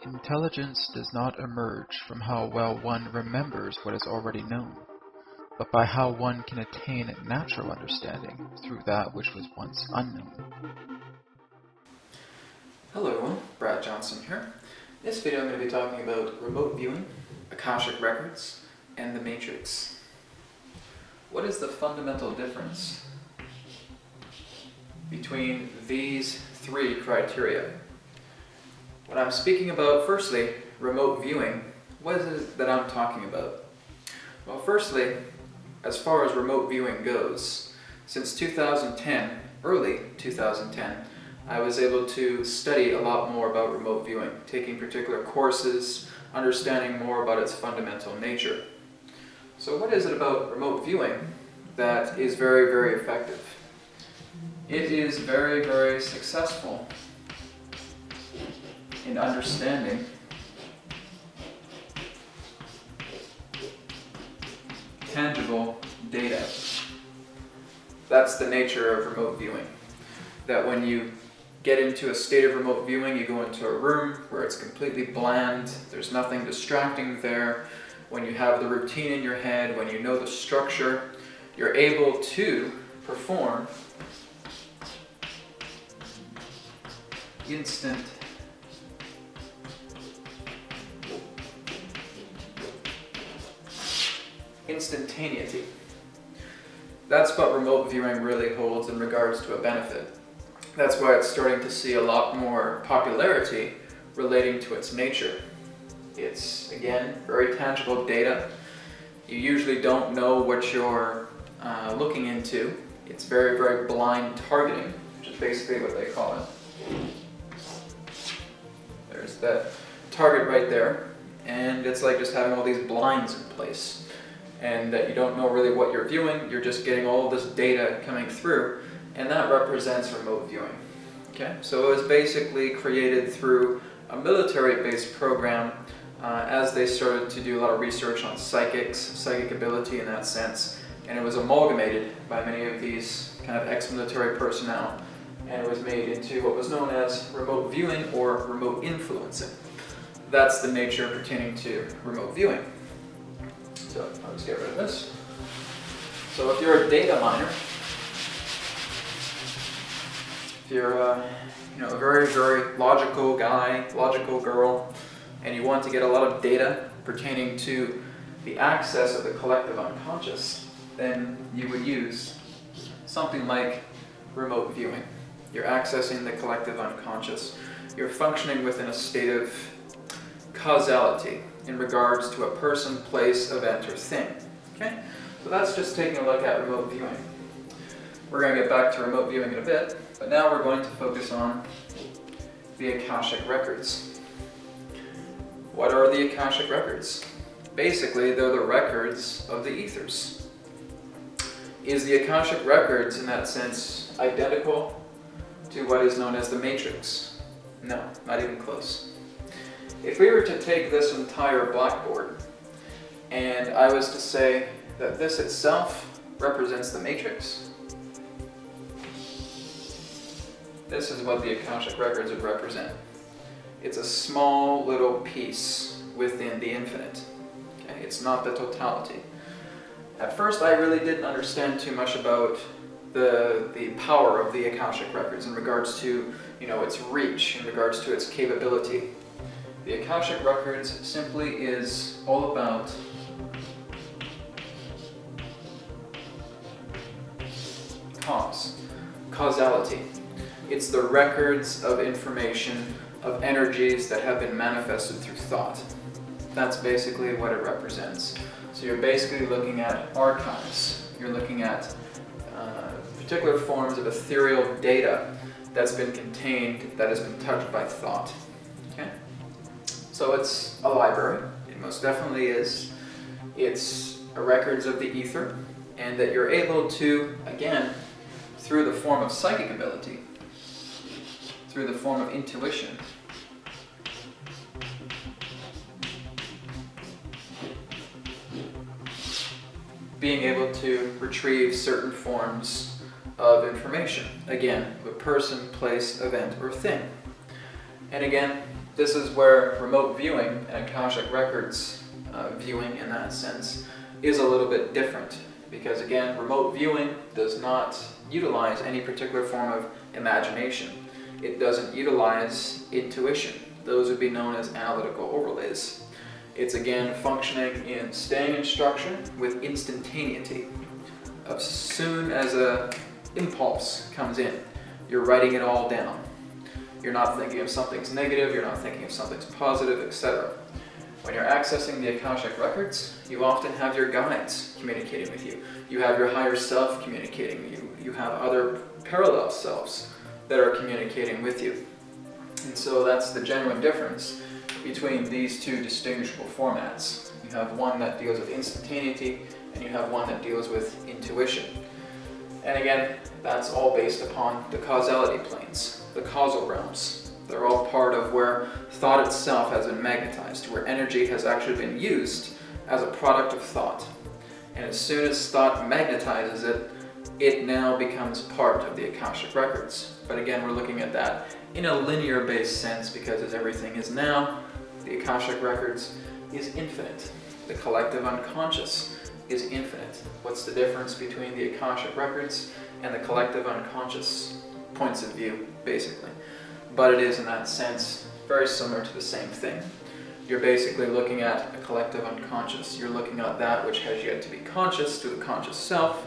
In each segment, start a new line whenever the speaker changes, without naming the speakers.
Intelligence does not emerge from how well one remembers what is already known, but by how one can attain natural understanding through that which was once unknown.
Hello everyone, Brad Johnson here. In this video I'm going to be talking about remote viewing, Akashic Records, and the Matrix. What is the fundamental difference between these three criteria? When I'm speaking about, firstly, remote viewing, what is it that I'm talking about? Well, firstly, as far as remote viewing goes, since 2010, early 2010, I was able to study a lot more about remote viewing, taking particular courses, understanding more about its fundamental nature. So what is it about remote viewing that is very, very effective? It is very, very successful in understanding tangible data. That's the nature of remote viewing. That when you get into a state of remote viewing, you go into a room where it's completely bland, there's nothing distracting there. When you have the routine in your head, when you know the structure, you're able to perform instantaneity. That's what remote viewing really holds in regards to a benefit. That's why it's starting to see a lot more popularity relating to its nature. It's, again, very tangible data. You usually don't know what you're looking into. It's very, very blind targeting, which is basically what they call it. There's that target right there, and it's like just having all these blinds in place. And that you don't know really what you're viewing, you're just getting all this data coming through, and that represents remote viewing. Okay, so it was basically created through a military-based program as they started to do a lot of research on psychic ability in that sense, and it was amalgamated by many of these kind of ex-military personnel, and it was made into what was known as remote viewing or remote influencing. That's the nature pertaining to remote viewing. So I'll just get rid of this. So if you're a data miner, if you're a very, very logical guy, logical girl, and you want to get a lot of data pertaining to the access of the collective unconscious, then you would use something like remote viewing. You're accessing the collective unconscious. You're functioning within a state of causality in regards to a person, place, event, or thing. Okay? So that's just taking a look at remote viewing. We're going to get back to remote viewing in a bit, but now we're going to focus on the Akashic Records. What are the Akashic Records? Basically, they're the records of the ethers. Is the Akashic Records, in that sense, identical to what is known as the Matrix? No, not even close. If we were to take this entire blackboard and I was to say that this itself represents the Matrix, this is what the Akashic Records would represent. It's a small little piece within the infinite. Okay? It's not the totality. At first I really didn't understand too much about the power of the Akashic Records in regards to its reach, in regards to its capability. The Akashic Records simply is all about causality. It's the records of information, of energies that have been manifested through thought. That's basically what it represents. So you're basically looking at archives. You're looking at particular forms of ethereal data that's been contained, that has been touched by thought. Okay? So it's a library, it most definitely is. It's records of the ether, and that you're able to, again, through the form of psychic ability, through the form of intuition, being able to retrieve certain forms of information. Again, a person, place, event, or thing. And again, This is where remote viewing and Akashic Records viewing in that sense is a little bit different, because again, remote viewing does not utilize any particular form of imagination. It doesn't utilize intuition. Those would be known as analytical overlays. It's again functioning in staying in structure with instantaneity. As soon as an impulse comes in, you're writing it all down. You're not thinking of something's negative, you're not thinking of something's positive, etc. When you're accessing the Akashic Records, you often have your guides communicating with you. You have your higher self communicating with you. You have other parallel selves that are communicating with you. And so that's the genuine difference between these two distinguishable formats. You have one that deals with instantaneity, and you have one that deals with intuition. And again, that's all based upon the causality planes, the causal realms. They're all part of where thought itself has been magnetized, where energy has actually been used as a product of thought. And as soon as thought magnetizes it, it now becomes part of the Akashic Records. But again, we're looking at that in a linear based sense, because as everything is now, the Akashic Records is infinite. The collective unconscious is infinite. What's the difference between the Akashic Records and the collective unconscious points of view, basically? But it is, in that sense, very similar to the same thing. You're basically looking at a collective unconscious. You're looking at that which has yet to be conscious through the conscious self,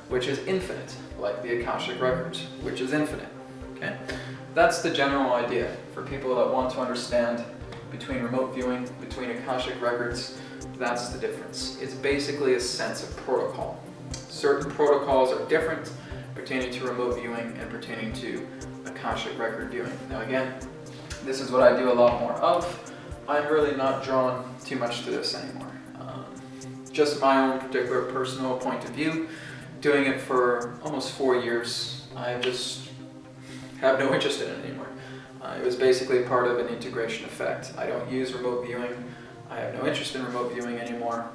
which is infinite, like the Akashic Records, which is infinite. Okay? That's the general idea for people that want to understand between remote viewing, between Akashic Records. That's the difference. It's basically a sense of protocol. Certain protocols are different pertaining to remote viewing and pertaining to Akashic Record viewing. Now again, this is what I do a lot more of. I'm really not drawn too much to this anymore. Just my own particular personal point of view. Doing it for almost 4 years, I just have no interest in it anymore. It was basically part of an integration effect. I don't use remote viewing. I have no interest in remote viewing anymore.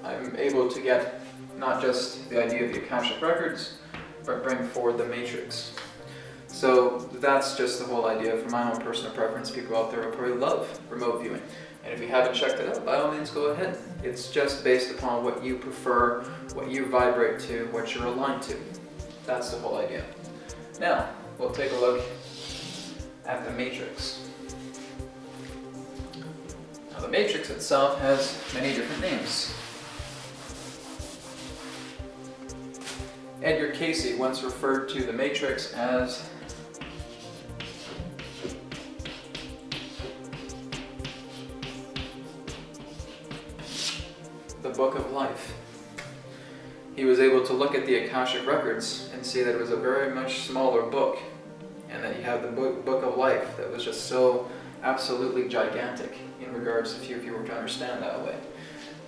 I'm able to get not just the idea of the Akashic Records, but bring forward the matrix. So that's just the whole idea. For my own personal preference, people out there will probably love remote viewing. And if you haven't checked it out, by all means go ahead. It's just based upon what you prefer, what you vibrate to, what you're aligned to. That's the whole idea. Now, we'll take a look at the matrix. Now, the matrix itself has many different names. Edgar Cayce once referred to the matrix as the book of life. He was able to look at the Akashic Records and see that it was a very much smaller book, and that you have the book of life that was just so absolutely gigantic in regards to if you were to understand that way.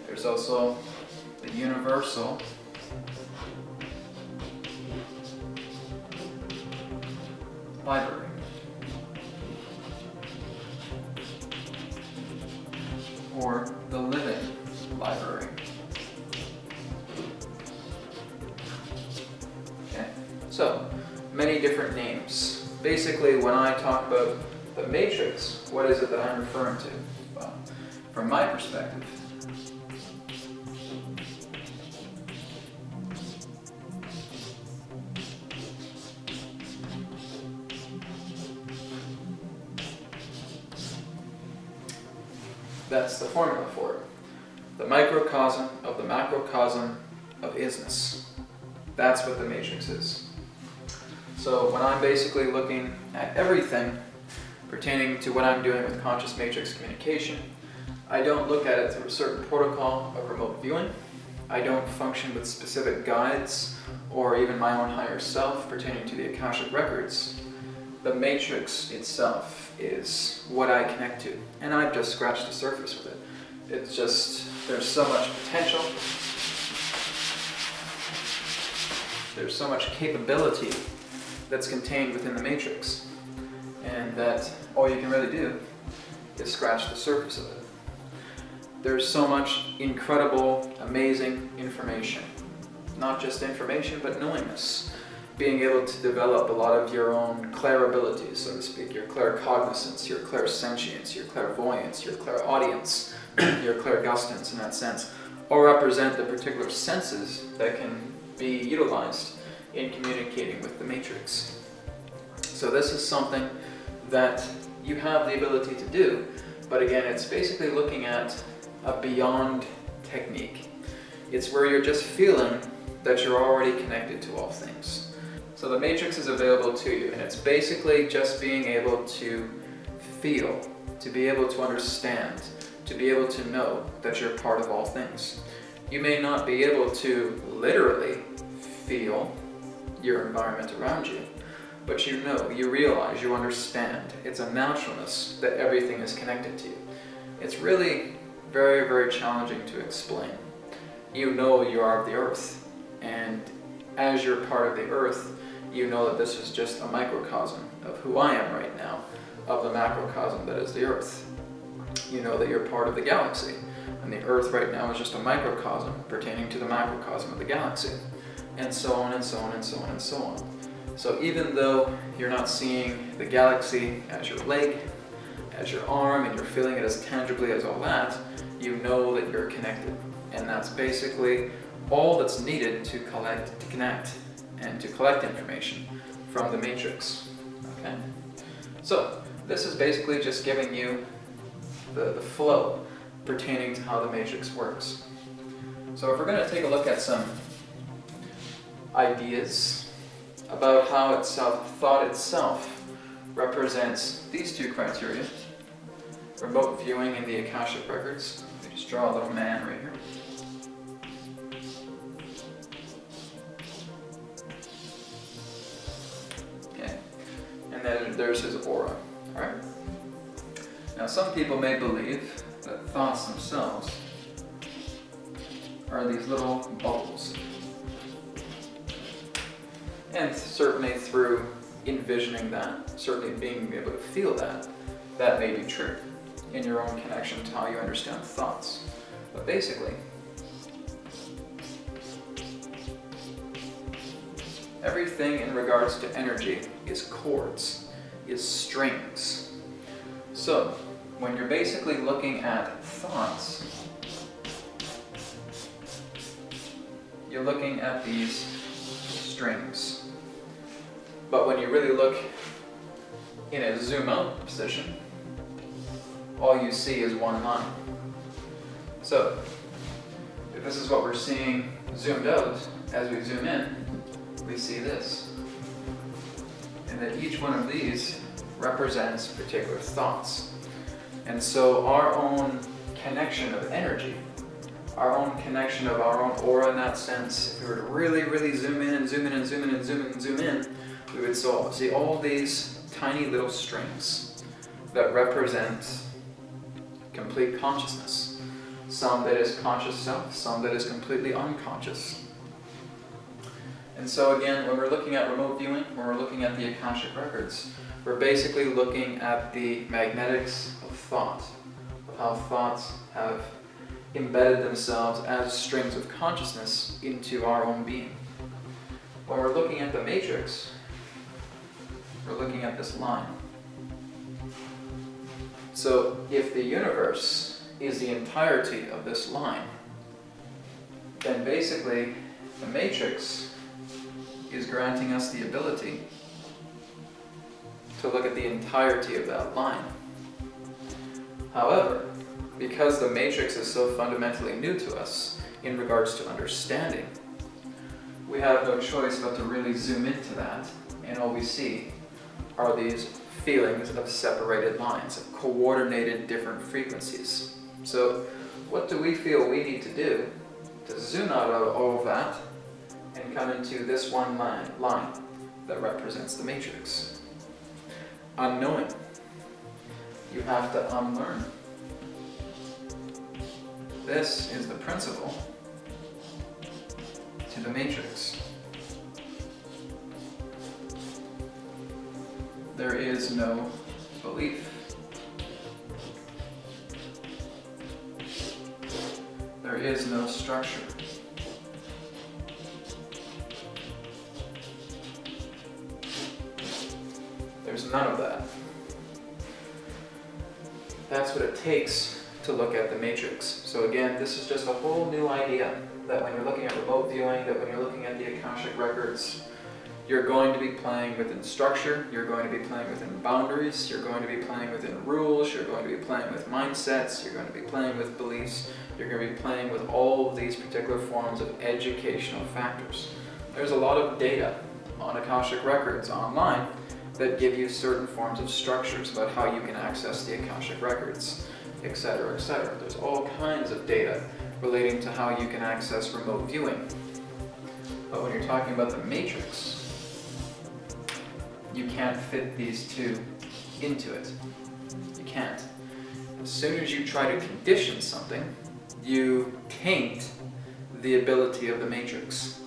There's also the universal library. Or the living library. Okay, so many different names. Basically, when I talk about the matrix, what is it that I'm referring to? Well, from my perspective, that's the formula for it. The microcosm of the macrocosm of isness. That's what the matrix is. So when I'm basically looking at everything pertaining to what I'm doing with conscious matrix communication, I don't look at it through a certain protocol of remote viewing. I don't function with specific guides or even my own higher self pertaining to the Akashic Records. The matrix itself is what I connect to, and I've just scratched the surface with it. It's just, there's so much potential, there's so much capability that's contained within the matrix, and that all you can really do is scratch the surface of it. There's so much incredible, amazing information. Not just information, but knowingness. being able to develop a lot of your own clairabilities, so to speak, your claircognizance, your clairsentience, your clairvoyance, your clairaudience, your clairgustance in that sense, all represent the particular senses that can be utilized in communicating with the matrix. So this is something that you have the ability to do, but again, it's basically looking at a beyond technique. It's where you're just feeling that you're already connected to all things. So the matrix is available to you, and it's basically just being able to feel, to be able to understand, to be able to know that you're part of all things. You may not be able to literally feel your environment around you, but you know, you realize, you understand. It's a naturalness that everything is connected to you. It's really very, very challenging to explain. You know you are of the earth, and as you're part of the earth, you know that this is just a microcosm of who I am right now, of the macrocosm that is the earth. You know that you're part of the galaxy, and the earth right now is just a microcosm pertaining to the macrocosm of the galaxy, and so on and so on and so on and so on. So even though you're not seeing the galaxy as your leg, as your arm, and you're feeling it as tangibly as all that, you know that you're connected. And that's basically all that's needed to connect, and to collect information from the matrix. Okay? So this is basically just giving you the flow pertaining to how the matrix works. So if we're going to take a look at some ideas about how thought itself represents these two criteria, remote viewing in the Akashic Records. Let me just draw a little man right here. And then there's his aura. Alright? Now some people may believe that thoughts themselves are these little bubbles. And certainly through envisioning that, certainly being able to feel that, that may be true in your own connection to how you understand thoughts. But basically, everything in regards to energy is chords, is strings. So, when you're basically looking at thoughts, you're looking at these strings. But when you really look in a zoom out position, all you see is one line. So, if this is what we're seeing zoomed out, as we zoom in, we see this. And that each one of these represents particular thoughts. And so our own connection of energy, our own connection of our own aura in that sense, if we were to really, really zoom in and zoom in and zoom in and zoom in and zoom in, we would see all these tiny little strings that represent complete consciousness. Some that is conscious self, some that is completely unconscious. And so again, when we're looking at remote viewing, when we're looking at the Akashic Records, we're basically looking at the magnetics of thought, of how thoughts have embedded themselves as strings of consciousness into our own being. When we're looking at the matrix, we're looking at this line. So if the universe is the entirety of this line, then basically the matrix is granting us the ability to look at the entirety of that line. However, because the matrix is so fundamentally new to us in regards to understanding, we have no choice but to really zoom into that, and all we see are these feelings of separated lines, of coordinated different frequencies. So what do we feel we need to do to zoom out of all of that and come into this one line that represents the matrix? Unknowing. You have to unlearn. This is the principle to the matrix. There is no belief. There is no structure. none of that. That's what it takes to look at the matrix. So again, this is just a whole new idea that when you're looking at remote viewing, that when you're looking at the Akashic Records, you're going to be playing within structure, you're going to be playing within boundaries, you're going to be playing within rules, you're going to be playing with mindsets, you're going to be playing with beliefs, you're going to be playing with all of these particular forms of educational factors. There's a lot of data on Akashic Records online that give you certain forms of structures about how you can access the Akashic Records, etc., etc. There's all kinds of data relating to how you can access remote viewing. But when you're talking about the matrix, you can't fit these two into it. You can't. As soon as you try to condition something, you taint the ability of the matrix.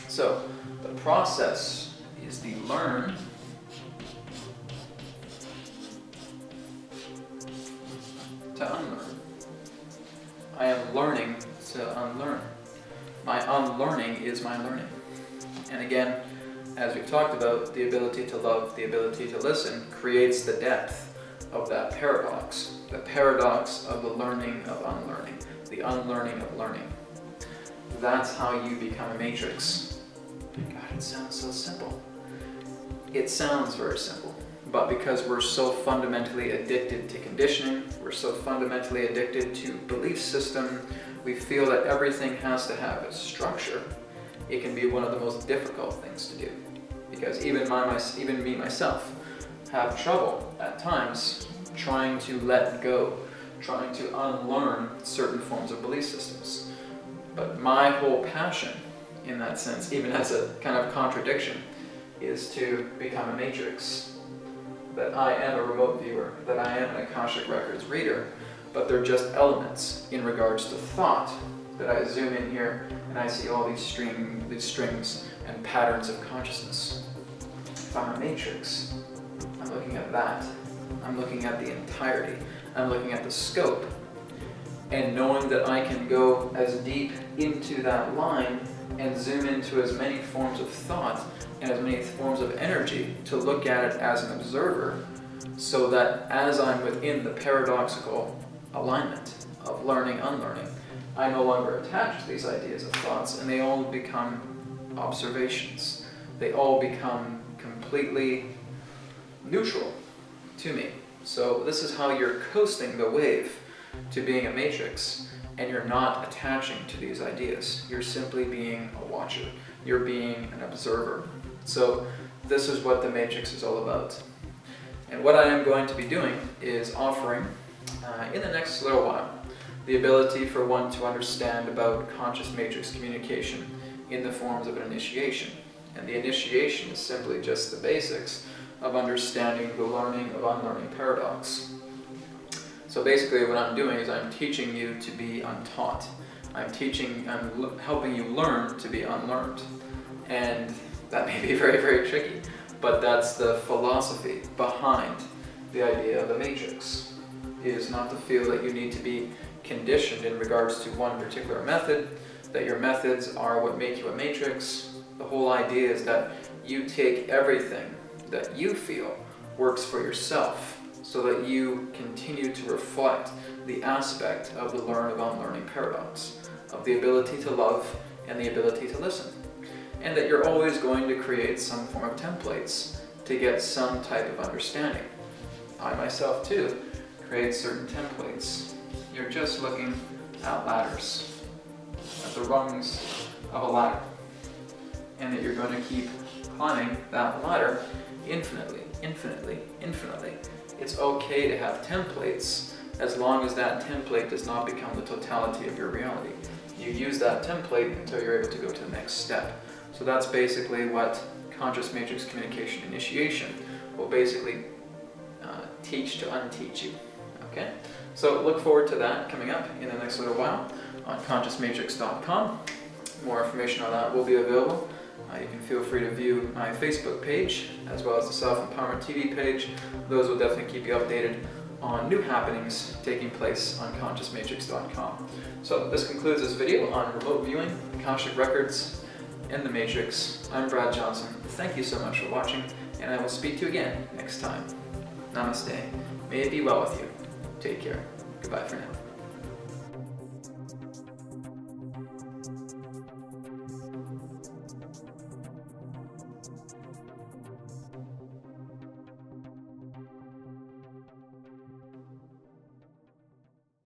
So, the process is the learn to unlearn. I am learning to unlearn. My unlearning is my learning. And again, as we've talked about, the ability to love, the ability to listen, creates the depth of that paradox. The paradox of the learning of unlearning, the unlearning of learning. That's how you become a matrix. God, it sounds so simple. It sounds very simple, but because we're so fundamentally addicted to conditioning, we're so fundamentally addicted to belief system, we feel that everything has to have a structure. It can be one of the most difficult things to do, because even me myself have trouble at times trying to let go, trying to unlearn certain forms of belief systems. But my whole passion in that sense, even as a kind of contradiction, is to become a matrix. That I am a remote viewer, that I am an Akashic Records reader, but they're just elements in regards to thought, that I zoom in here and I see all these strings and patterns of consciousness. If I'm a matrix, I'm looking at that. I'm looking at the entirety. I'm looking at the scope. And knowing that I can go as deep into that line and zoom into as many forms of thought and as many forms of energy to look at it as an observer, so that as I'm within the paradoxical alignment of learning, unlearning, I no longer attach to these ideas of thoughts, and they all become observations. They all become completely neutral to me. So this is how you're coasting the wave to being a matrix, and you're not attaching to these ideas. You're simply being a watcher. You're being an observer. So this is what the matrix is all about. And what I am going to be doing is offering, in the next little while, the ability for one to understand about conscious matrix communication in the forms of an initiation. And the initiation is simply just the basics of understanding the learning of unlearning paradox. So basically what I'm doing is I'm teaching you to be untaught. I'm helping you learn to be unlearned. And that may be very, very tricky, but that's the philosophy behind the idea of the matrix, is not to feel that you need to be conditioned in regards to one particular method, that your methods are what make you a matrix. The whole idea is that you take everything that you feel works for yourself, so that you continue to reflect the aspect of the learn of unlearning paradox, of the ability to love and the ability to listen. And that you're always going to create some form of templates to get some type of understanding. I myself too create certain templates. You're just looking at ladders, at the rungs of a ladder, and that you're going to keep climbing that ladder infinitely, infinitely, infinitely. It's okay to have templates as long as that template does not become the totality of your reality. You use that template until you're able to go to the next step. So that's basically what Conscious Matrix Communication Initiation will basically teach to unteach you. Okay? So look forward to that coming up in the next little while on consciousmatrix.com. More information on that will be available. You can feel free to view my Facebook page as well as the Self-Empowerment TV page. Those will definitely keep you updated on new happenings taking place on consciousmatrix.com. So this concludes this video on remote viewing, Akashic Records, and the Matrix. I'm Brad Johnson. Thank you so much for watching, and I will speak to you again next time. Namaste. May it be well with you. Take care. Goodbye for now.